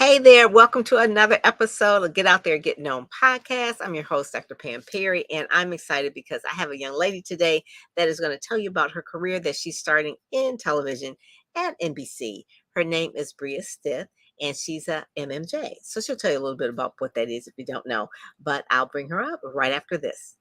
Hey there, welcome to another episode of Get Out There, Get Known podcast. I'm your host, Dr. Pam Perry, and I'm excited because I have a young lady today that is going to tell you about her career that she's starting in television at NBC. Her name is Bria Stith, and she's a MMJ. So she'll tell you a little bit about what that is if you don't know, but I'll bring her up right after this.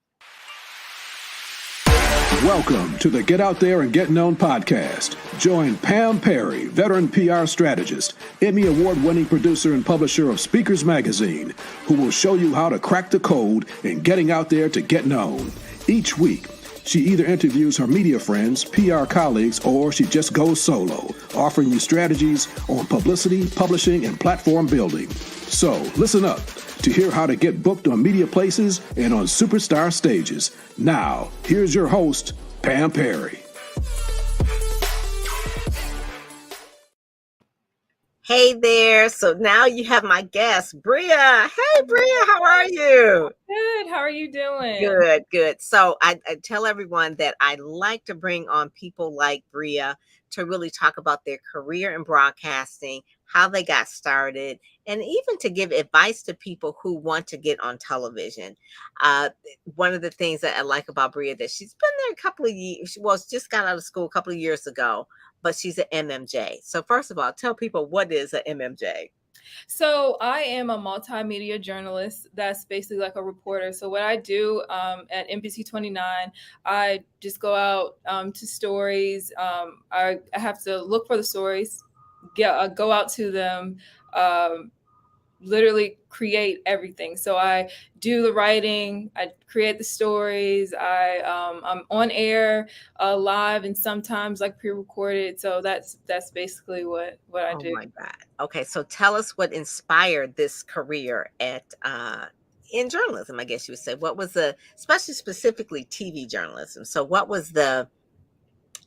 Welcome to the Get Out There and Get Known podcast. Join Pam Perry, veteran PR strategist, Emmy award-winning producer and publisher of Speakers Magazine, who will show you how to crack the code in getting out there to get known. Each week, she either interviews her media friends, PR colleagues, or she just goes solo, offering you strategies on publicity, publishing, and platform building. So listen up to hear how to get booked on media places and on superstar stages. Now, here's your host, Pam Perry. Hey there. So now you have my guest, Bria. Hey, Bria, how are you? Good. How are you doing? Good, good. So I tell everyone that I like to bring on people like Bria to really talk about their career in broadcasting, how they got started, and even to give advice to people who want to get on television. One of the things that I like about Bria that she's been there a couple of years. Well, she just got out of school a couple of years ago, but she's an MMJ. So first of all, tell people what is an MMJ. So I am a multimedia journalist. That's basically like a reporter. So what I do at NBC 29, I just go out to stories. I have to look for the stories, go out to them, literally create everything. So I do the writing, I create the stories, I'm on air, live, and sometimes like pre-recorded. So that's basically what I do. Oh my God. Okay, so tell us what inspired this career at in journalism, I guess you would say. What was especially specifically TV journalism? So what was the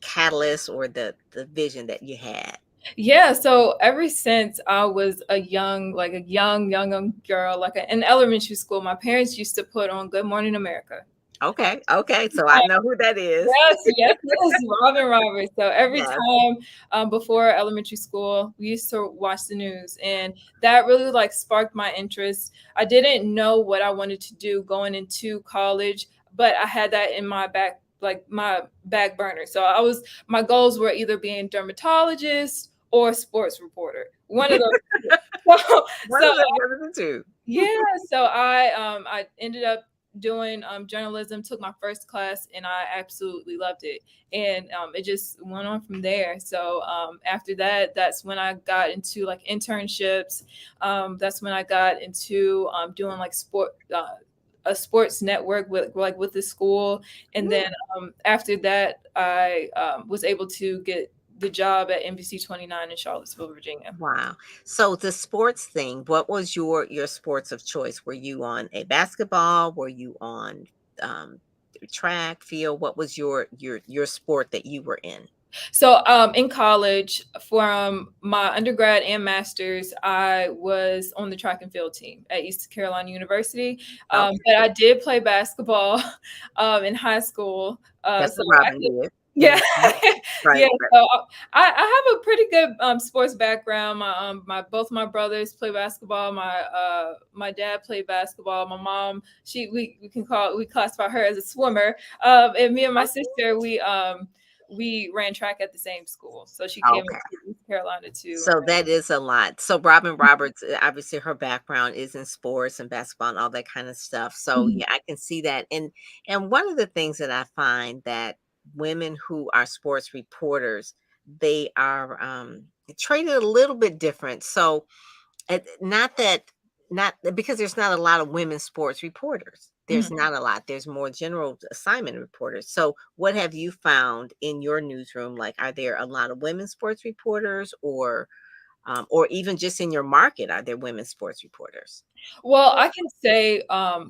catalyst or the vision that you had? Yeah, so ever since I was a young girl, in elementary school, my parents used to put on Good Morning America. Okay, so I know who that is. Yes, Robin Roberts. So every time before elementary school, we used to watch the news, and that really sparked my interest. I didn't know what I wanted to do going into college, but I had that in my back burner. So my goals were either being dermatologist or sports reporter. One of those. One of the two. Yeah. So I ended up doing journalism, took my first class, and I absolutely loved it. And it just went on from there. So after that, that's when I got into internships. That's when I got into doing a sports network with the school. And then after that, I was able to get the job at NBC 29 in Charlottesville, Virginia. Wow. So the sports thing, what was your sports of choice? Were you on a basketball? Were you on track, field? What was your sport that you were in? So in college, from my undergrad and master's, I was on the track and field team at East Carolina University. But I did play basketball in high school. That's what Robin did. Yeah. Right. Yeah. So I have a pretty good sports background. Both my brothers play basketball. My dad played basketball. My mom, we classify her as a swimmer. And me and my sister, we ran track at the same school. So she came to East Carolina too. So that is a lot. So Robin Roberts, obviously her background is in sports and basketball and all that kind of stuff. So yeah, I can see that. And one of the things that I find that women who are sports reporters, they are treated a little bit different. So not because there's not a lot of women sports reporters. There's not a lot. There's more general assignment reporters. So what have you found in your newsroom? Are there a lot of women sports reporters or even just in your market, are there women sports reporters? Well, I can say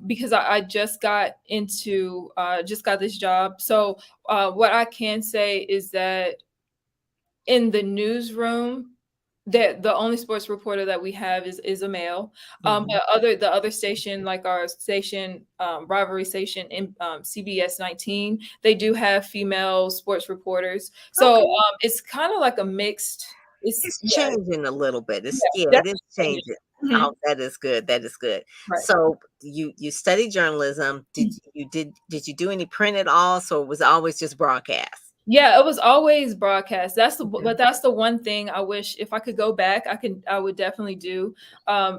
because I just got this job. So what I can say is that in the newsroom, that the only sports reporter that we have is a male. But the other station, like our station, rivalry station in CBS 19, they do have female sports reporters. So it's kind of like a mixed It's It's yeah, changing a little bit. yeah, It is definitely changing. changing. Mhm, Oh, that is good. That is good. right. So you studied journalism. Did you do any print at all? So it was always just broadcast. Yeah, it was always broadcast. Mhm. But that's the one thing I wish if I could go back, I would definitely do,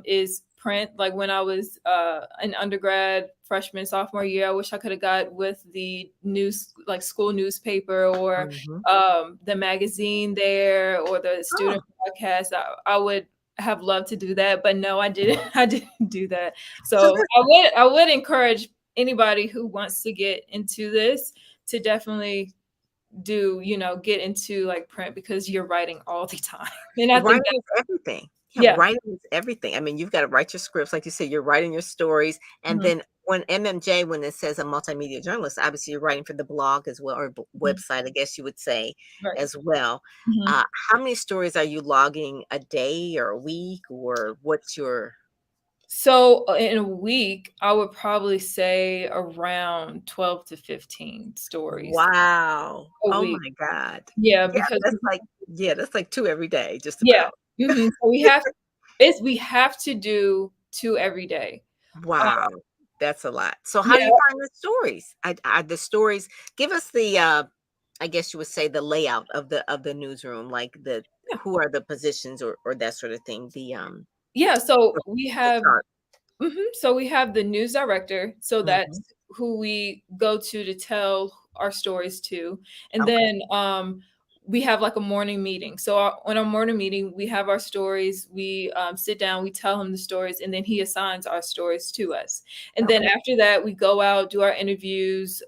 is print. Like when I was an undergrad, freshman, sophomore year, I wish I could have got with the news, like school newspaper or Mhm. the magazine there or the Oh, student broadcast. I would have loved to do that, but no, I didn't. I didn't do that. so So I would encourage anybody who wants to get into this to definitely get into like print because you're writing all the time. And I think writing that is everything. Yeah, yeah. writing is everything. I mean, you've got to write your scripts, like you said, you're writing your stories. And Mhm, then when it says a multimedia journalist, obviously you're writing for the blog as well, or mhm, website, I guess you would say right. as well. Mhm. Uh, how many stories are you logging a day or a week, or what's your So in a week, I would probably say around 12 to 15 stories wow. a Oh week. my God. Yeah, Yeah, because that's like two every day, just yeah. about. So we have to do 2 every day. Uh, Wow, that's a lot. So how do you yeah. find the stories? Are the stories give us the, I guess you would say the layout of the newsroom, like the who are the positions or that sort of thing, Yeah, so the we the have chart. so we have the news director, so that's Mhm. who we go to tell our stories to, and Okay, then, we have, like, a morning meeting. So, on our morning meeting, we have our stories, we, sit down, we tell him the stories, and then he assigns our stories to us. And then okay. after that, we go out, do our interviews,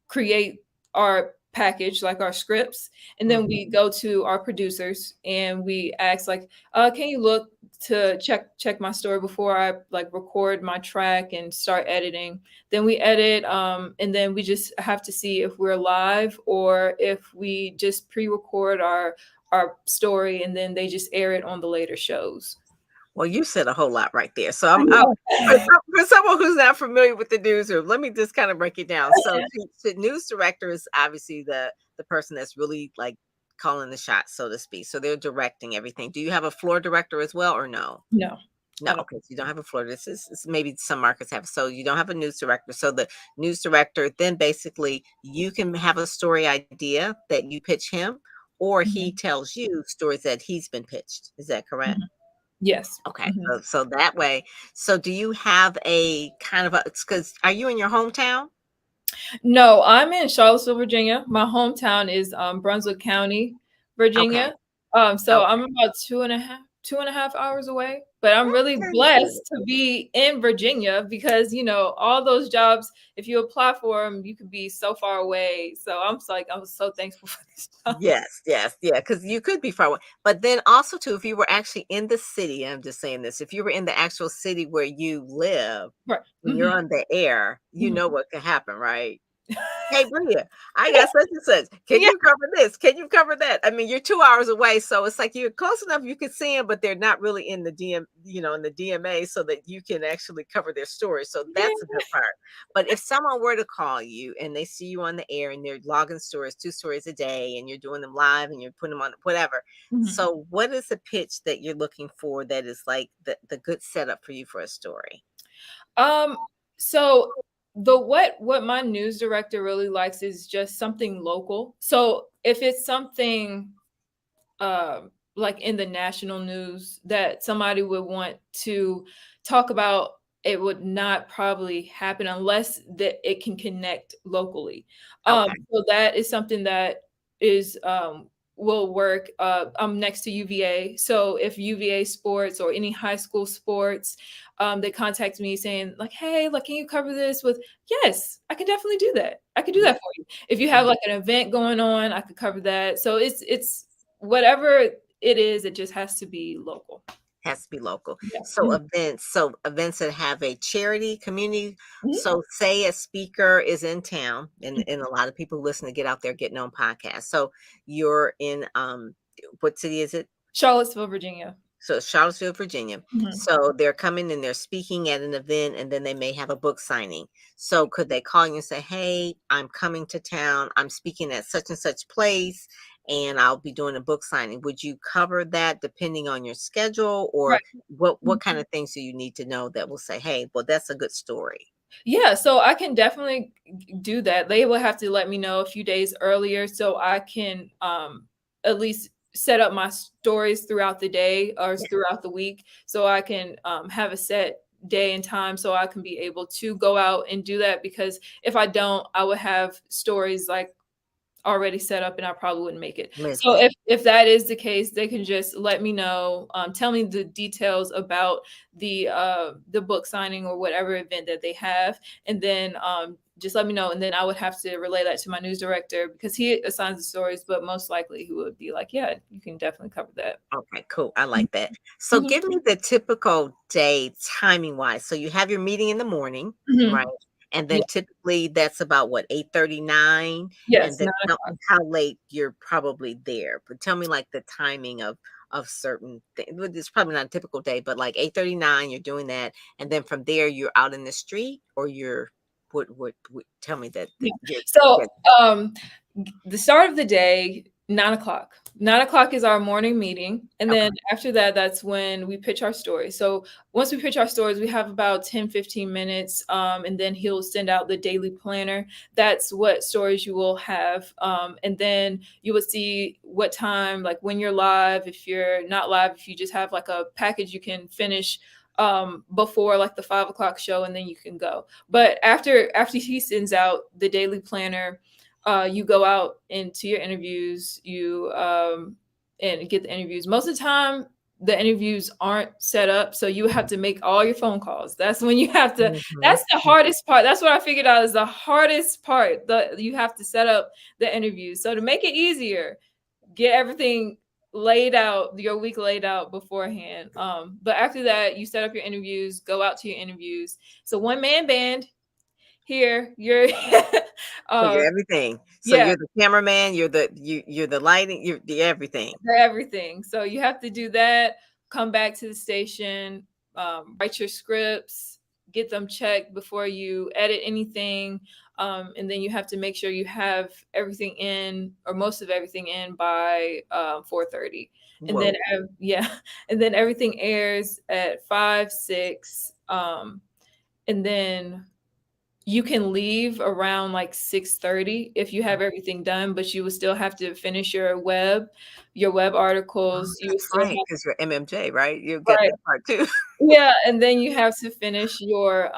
create our package, like our scripts, and then Mhm. we go to our producers and we ask like, can you look to check my story before I like record my track and start editing. Then we edit, and then we just have to see if we're live or if we just pre-record our story and then they just air it on the later shows. Well, you said a whole lot right there. So I I'm know. for someone who's not familiar with the newsroom, let me just kind of break it down. So the news director is obviously the person that's really like calling the shots, so to speak. So they're directing everything. Do you have a floor director as well, or no? No, No, I don't. okay, so you don't have a floor. Maybe some markets have. So you don't have a news director. So the news director, then basically you can have a story idea that you pitch him, or he Mhm, tells you stories that he's been pitched. Is that correct? mhm. Yes. Okay, Mhm. so that way, so do you have a kind of a? Because are you in your hometown? No, I'm in Charlottesville, Virginia. My hometown is Brunswick County, Okay, Virginia. So I'm okay, about 2.5 hours away. But I'm really very good. blessed to be in Virginia because all those jobs. If you apply for them, you could be so far away. So I'm so thankful for this job. Yes, yes, yeah, because you could be far away. But then also too, if you were actually in the city, I'm just saying this, if you were in the actual city where you live Right. and you're on the air, you Mhm. know what could happen, right? "Hey, Bria, I got such and such. Can Yeah. you cover this? Can you cover that?" I mean, you're 2 hours away, so it's like you're close enough you can see them, but they're not really in the in the DMA so that you can actually cover their story, so that's a Yeah. good part. But if someone were to call you and they see you on the air and they're logging stories, 2 stories a day, and you're doing them live and you're putting them on whatever. Mhm. So what is the pitch that you're looking for that is like the good setup for you for a story? Um, so what my news director really likes is just something local. So if it's something like in the national news that somebody would want to talk about, it would not probably happen unless that it can connect locally. Okay, So that is something that is will work. I'm next to UVA, so if UVA sports or any high school sports, they contact me saying like, "Hey, like, can you cover this with?" Yes, I can definitely do that. I can do yeah, that for you. If you have mhm. like an event going on, I could cover that. So it's whatever it is, it just has to be local. Has to be local. Yeah. So events that have a charity community. Mhm. So say a speaker is in town, and Mhm. a lot of people listen to Get Out There, Getting On podcast. So you're in what city is it? Charlottesville, Virginia. So it's Charlottesville, Virginia. Mhm. So they're coming and they're speaking at an event, and then they may have a book signing. So could they call you and say, "Hey, I'm coming to town. I'm speaking at such and such place, and I'll be doing a book signing. Would you cover that depending on your schedule, or Right. what kind of things do you need to know that will say, hey, well, that's a good story? Yeah, so I can definitely do that. They will have to let me know a few days earlier so I can at least set up my stories throughout the day or throughout the week so I can have a set day and time so I can be able to go out and do that, because if I don't, I would have stories like already set up and I probably wouldn't make it. Miss So it. if that is the case, they can just let me know, tell me the details about the book signing or whatever event that they have, and then just let me know, and then I would have to relay that to my news director because he assigns the stories, but most likely he would be like, yeah, you can definitely cover that. Okay, cool. I like that. So Mhm. give me the typical day timing wise. So you have your meeting in the morning, right? Mhm. And Yeah. then typically that's about what, 8:39? And Yes, then 9 o'clock. how late you're probably there. But tell me like the timing of certain things. It's probably not a typical day, but like 8:39, you're doing that. And then from there you're out in the street, or you're what tell me that Yeah. you're So, um, the start of the day, 9 o'clock. 9 o'clock is our morning meeting. And okay. then after that, that's when we pitch our stories. So once we pitch our stories, we have about 10, 15 minutes. And then he'll send out the daily planner. That's what stories you will have. And then you will see what time, like when you're live, if you're not live, if you just have like a package you can finish before like the 5 o'clock show, and then you can go. But after he sends out the daily planner, you go out into your interviews, you and get the interviews. Most of the time, the interviews aren't set up, so you have to make all your phone calls. That's when you have to. Mhm. That's the hardest part. That's what I figured out is the hardest part. You have to set up the interviews. So to make it easier, get everything laid out, your week laid out beforehand. But after that, you set up your interviews, go out to your interviews. So one man band here. You're So uh you're everything. So yeah, you're the cameraman, you're the lighting, you're the everything. for everything. So you have to do that, come back to the station, write your scripts, get them checked before you edit anything. And then you have to make sure you have everything in, or most of everything in, by 4:30. And then Whoa. yeah, and then everything airs at 5, 6. And then you can leave around like 6:30 if you have everything done, but you will still have to finish your web Oh, articles. You will that's still right, have. because 'cause you're MMJ, right? You get Right. that part too. Yeah, and then you have to finish your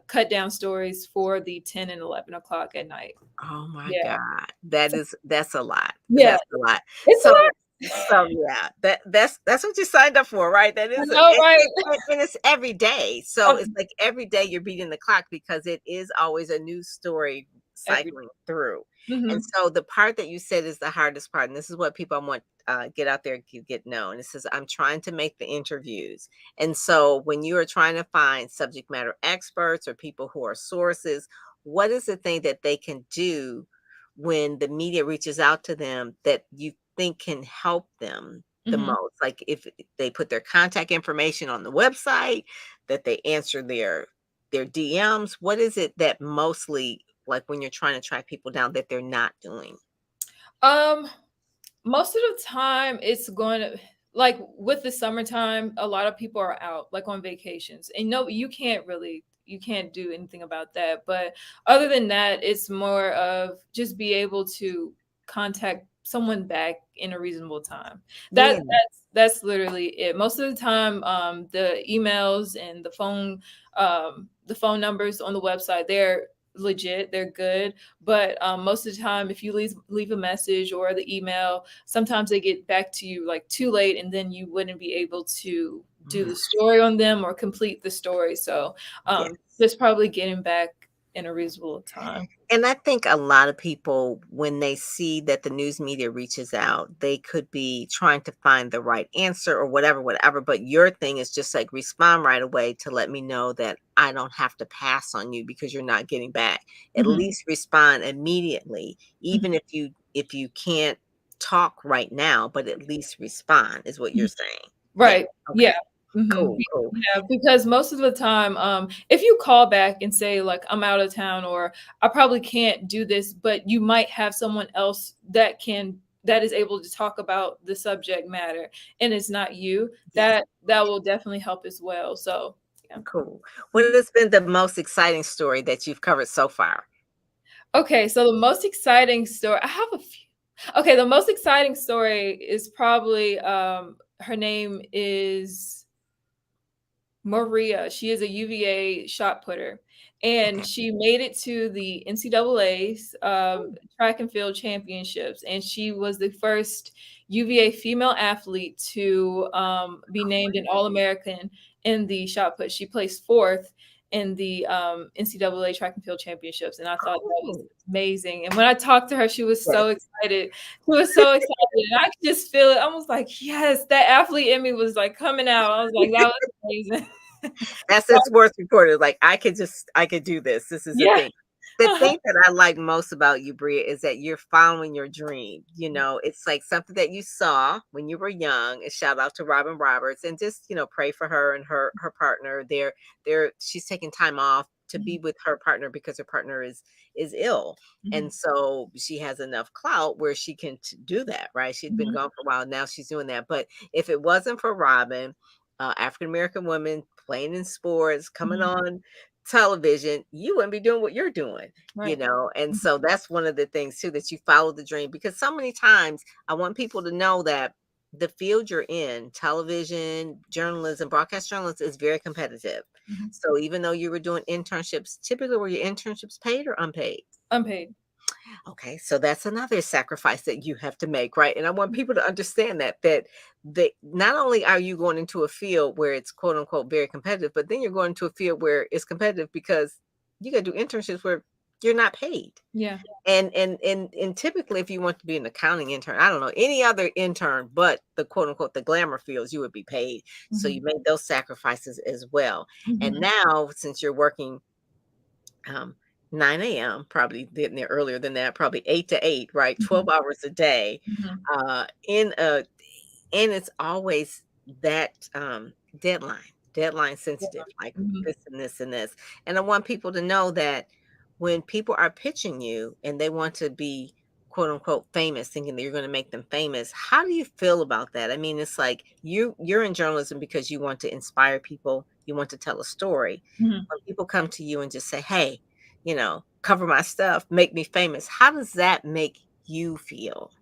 cut down stories for the 10 and 11 o'clock at night. Oh my Yeah. god. So That's a lot. yeah, That's a lot. it's a So lot. yeah, that's what you signed up for, right? That I is a know, right? and it's every day. So it's like every day you're beating the clock because it is always a new story Every cycling through. And Mhm. so the part that you said is the hardest part, and this is what people want get out there and get known. It says, I'm trying to make the interviews. And so when you are trying to find subject matter experts or people who are sources, what is the thing that they can do when the media reaches out to them that you think can help them the Mhm. most? Like if they put their contact information on the website, that they answer their DMs, what is it that mostly, like when you're trying to track people down, that they're not doing? Um, Most of the time, it's going to, like, with the summertime, a lot of people are out, like, on vacations. And no, you can't do anything about that. But other than that, it's more of just be able to contact someone back in a reasonable time. Yeah. That's literally it. Most of the time, the emails and the phone numbers on the website, they're legit, they're good. But most of the time, if you leave a message or the email, sometimes they get back to you like too late, and then you wouldn't be able to do Mm, the story on them or complete the story. So yes. just probably getting back in a reasonable time. And I think a lot of people, when they see that the news media reaches out, they could be trying to find the right answer or whatever, whatever. But your thing is just like respond right away to let me know that I don't have to pass on you because you're not getting back. At Mhm, least respond immediately, mhm, even if you can't talk right now, but at least respond is what you're mhm. saying. Yeah. Right. Okay. Yeah. Mhm. Cool, cool. Yeah, because most of the time, if you call back and say like I'm out of town or I probably can't do this, but you might have someone else that is able to talk about the subject matter and it's not you, Yes, that will definitely help as well. So yeah. cool. What Mhm. has been the most exciting story that you've covered so far? Okay, so the most exciting story, I have a few. Okay, the most exciting story is probably her name is Maria. She is a UVA shot putter, and Okay. she made it to the NCAA's track and field championships, and she was the first UVA female athlete to be named an All-American in the shot put. She placed fourth in the NCAA track and field championships, and I thought that was Cool. amazing. And when I talked to her, she was Yes. so excited. She was so excited, and I could just feel it. I was like, "Yes, that athlete in me was like coming out." I was like, "That was amazing." That's a sports reporter. Like I could do this. This is the Yeah. thing. The thing that I like most about you, Bria, is that you're following your dream. You know, it's like something that you saw when you were young. And shout out to Robin Roberts, and just pray for her and her partner. She's taking time off to be Mhm, with her partner because her partner is ill, mhm, and so she has enough clout where she can do that. Right? She'd been mhm, gone for a while. Now she's doing that. But if it wasn't for Robin, African American women playing in sports, coming mhm. on television, you wouldn't be doing what you're doing, Right. and Mhm, so that's one of the things too, that you follow the dream, because so many times I want people to know that the field you're in, television, journalism, broadcast journalism, is very competitive. mhm. So even though you were doing internships, typically were your internships paid or unpaid? Unpaid. Okay, so that's another sacrifice that you have to make, right? And I want people to understand that not only are you going into a field where it's quote unquote very competitive, but then you're going to a field where it's competitive because you got to do internships where you're not paid. Yeah. And typically, if you want to be an accounting intern, I don't know any other intern but the quote unquote the glamour fields, you would be paid. So you Mhm, make those sacrifices as well. And mhm, now, since you're working um, 9 a.m., probably getting there earlier than that, probably 8 to 8, right? 12 mhm, hours a day. mhm. In a and it's always that deadline Yeah. sensitive, like Mhm, this and this and this. And I want people to know that when people are pitching you and they want to be quote unquote famous, thinking that you're going to make them famous, how do you feel about that? I mean, it's like you're in journalism because you want to inspire people, you want to tell a story. mhm. When people come to you and just say, hey, cover my stuff, make me famous, how does that make you feel?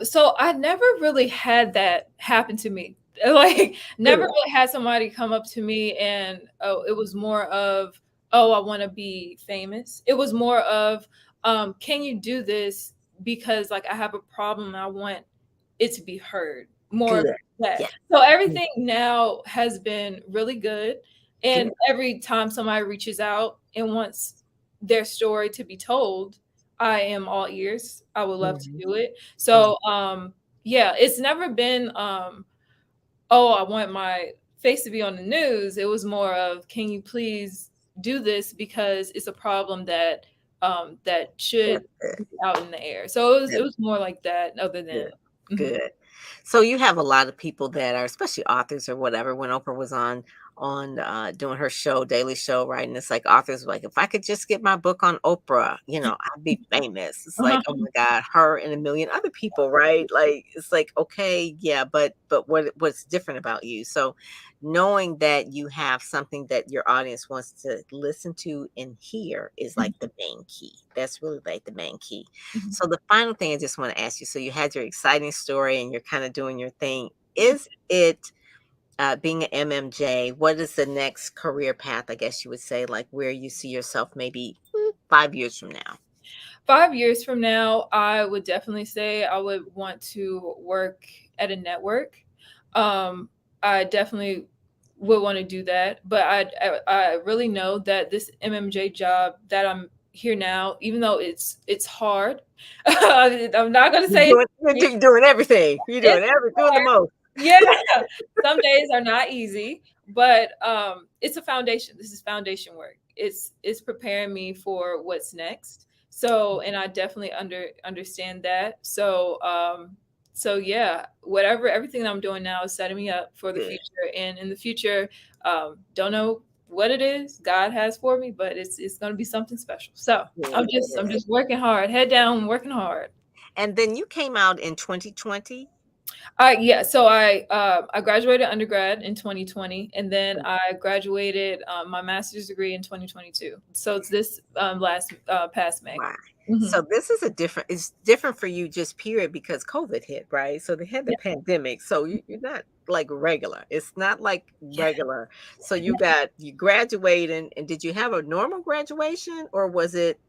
So I never really had that happen to me. Like, never Good. really had somebody come up to me and, oh, it was more of, "Oh, I wanna be famous." It was more of, "Can you do this because, like, I have a problem and I want it to be heard." More of Good. that. Yeah. So Mm. everything now has been really good, and Good. every time somebody reaches out and wants their story to be told, I am all ears. I would love to Mhm. do it. Yeah. So, yeah, it's never been, "Oh, I want my face to be on the news." It was more of, "Can you please do this because it's a problem that, that should That's good. be out in the air." So it That's was more like that other good. than mhm, Good. So you have a lot of people that are, especially authors or whatever. When Oprah was on doing her show, Daily Show, right? And it's like authors were like, if I could just get my book on Oprah, I'd be famous. It's like, uh-huh. oh my God, her and a million other people, right? Like it's like, okay, yeah, but what's different about you? So knowing that you have something that your audience wants to listen to and hear is like the main key. That's really like the main key. Mhm. So the final thing I just want to ask you, so you had your exciting story and you're kind of doing your thing. Is it being an MMJ? What is the next career path, I guess you would say, like where you see yourself maybe 5 years from now? 5 years from now, I would definitely say I would want to work at a network. Um, I definitely would wanna do that, but I really know that this MMJ job that I'm here now, even though it's hard, I'm not gonna You're say doing, you're doing everything. You're doing it's doing the hard. most. Yeah, some days are not easy, but, it's a foundation. This is foundation work. It's preparing me for what's next. So and I definitely understand that. So, So yeah, everything that I'm doing now is setting me up for the Good. future. And in the future, don't know what it is God has for me, but it's going to be something special. So I'm Good, just I'm good. just working hard, head down, working hard. And then you came out in 2020? Yeah, so I graduated undergrad in 2020, and then I graduated my master's degree in 2022. So it's this last past May. Right. Hmm. So this is it's different for you just period because COVID hit, right? So they had the Yeah, pandemic. So you're not like regular. It's not like yeah. regular. So you graduating, and did you have a normal graduation or was it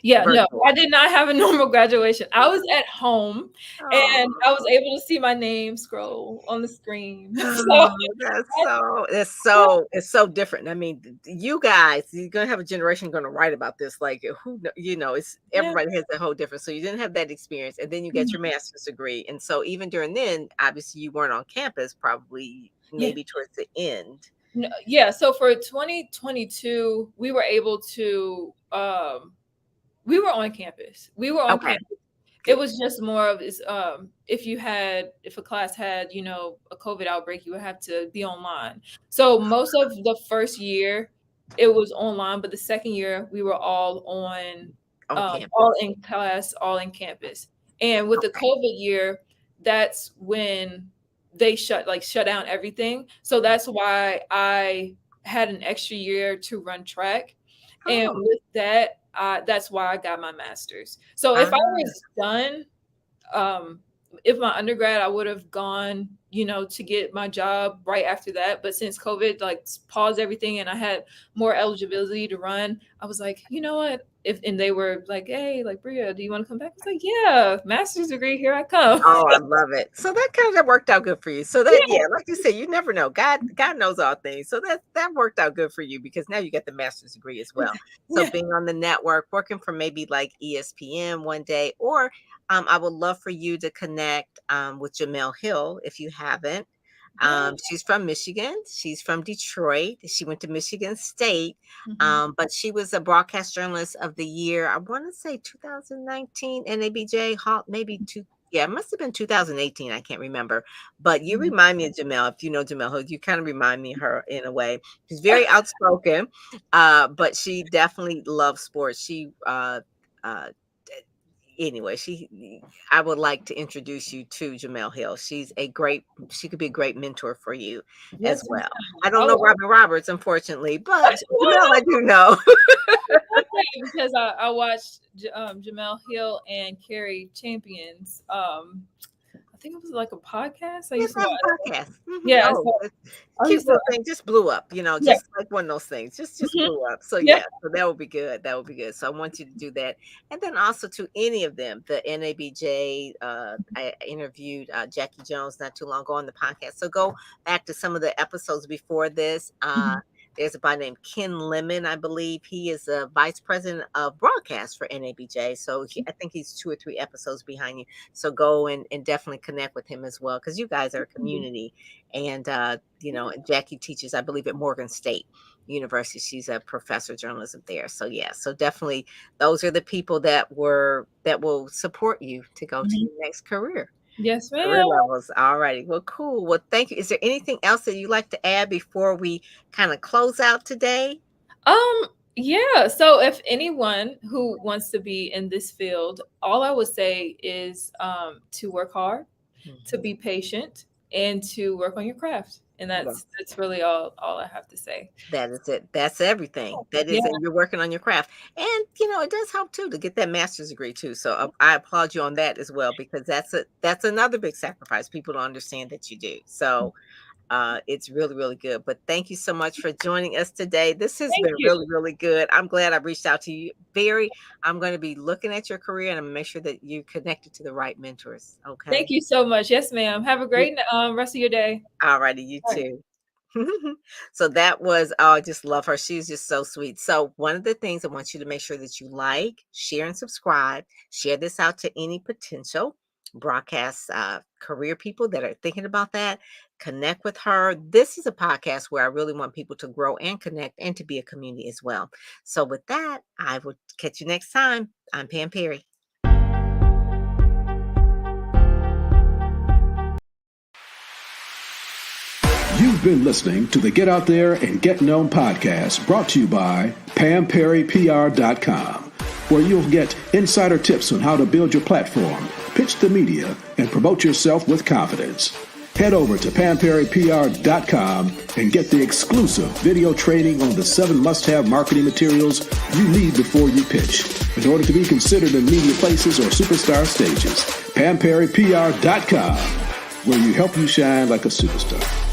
Yeah, no, virtual? I did not have a normal graduation. I was at home and I was Oh. able to see my name scroll on the screen. So Oh, it's so different. I mean, you guys, you're gonna have a generation gonna write about this. Like, it's yeah. everybody has a whole different. So you didn't have that experience, and then you get your Mhm. master's degree, and so even during then, obviously, you weren't on campus. Probably, Yeah. maybe towards the end. No, yeah, so for 2022, we were able to we were on campus. We were on Okay, campus. It good. was just more of this if a class had, a COVID outbreak, you would have to be online. So most of the first year it was online, but the second year we were On all campus. in class, all in campus. And with the Okay. COVID year, that's when they shut down everything. So that's why I had an extra year to run track. And Oh, with that, that's why I got my master's. So if I ah, was done, um, if my undergrad, I would have gone, to get my job right after that. But since COVID paused everything and I had more eligibility to run, I was like, you know what? And they were like, hey, like Bria, do you want to come back? I was like, yeah, master's degree, here I come. oh, I love it. So that kind of worked out good for you. So that, Yeah, yeah, like you said, you never know. God knows all things. So that worked out good for you because now you get the master's degree as well. So yeah. being on the network, working for maybe like ESPN one day, or I would love for you to connect with Jamel Hill if you haven't. Yeah. She's from Michigan. She's from Detroit. She went to Michigan State, Mhm. but she was a broadcast journalist of the year. I want to say 2019 NABJ, maybe two. Yeah, it must have been 2018. I can't remember. But you Mhm. remind me of Jamel. If you know Jamel Hood, you kind of remind me of her in a way. She's very outspoken, but she definitely loves sports. Uh, Anyway, I would like to introduce you to Jamel Hill. She could be a great mentor for you as Yes, well. ma'am. I don't know Robin Roberts, unfortunately, but Why Jamel I do know. not? Because I watched Jamel Hill and Carrie Champions. I think it was like a podcast I Yes, used to I have watch. a podcast. Mhm. Yeah, Oh, so it's I cute used to. little thing, just blew up, Yeah. just like one of those things, just Mhm. blew up. So Yeah. yeah, so that would be good. That would be good. So I want you to do that. And then also to any of them, the NABJ, I interviewed Jackie Jones not too long ago on the podcast. So go back to some of the episodes before this. Mhm. There's a guy named Ken Lemon, I believe. He is a vice president of broadcast for NABJ. So I think he's 2 or 3 episodes behind you. So go and definitely connect with him as well because you guys are a community. And, and Jackie teaches, I believe, at Morgan State University. She's a professor of journalism there. So, yeah, so definitely those are the people that will support you to go to Mhm. your next Yes, career ma'am. levels. All righty. Well, cool. Well, thank you. Is there anything else that you'd like to add before we kind of close out today? Um, yeah. So if anyone who wants to be in this field, all I would say is to work hard, to Mhm. be patient, and to work on your craft. And Yeah. that's really all I have to say. That is it. That's everything. That Yeah. is it. You're working on your craft. And, it does help too to get that master's degree too. So I applaud you on that as well because that's another big sacrifice people don't understand that you do. So it's really, really good. But thank you so much for joining us today. This has Thank been you. really, really good. I'm glad I reached out to you. Barry, I'm going to be looking at your career and I'm going to make sure that you connected to the right mentors. Thank Okay. you so much. Yes, ma'am. Have a great rest of your day. All righty. You All right. too. So that was, I just love her. She's just so sweet. So one of the things I want you to make sure that you like, share, and subscribe. Share this out to any potential broadcast career people that are thinking about that. Connect with her. This is a podcast where I really want people to grow and connect and to be a community as well. So with that, I will catch you next time. I'm Pam Perry. You've been listening to the Get Out There and Get Known podcast, brought to you by PamPerryPR.com, where you'll get insider tips on how to build your platform, pitch the media, and promote yourself with confidence. Head over to PamPerryPR.com and get the exclusive video training on the 7 must-have marketing materials you need before you pitch in order to be considered in media places or superstar stages. PamPerryPR.com, where you help you shine like a superstar.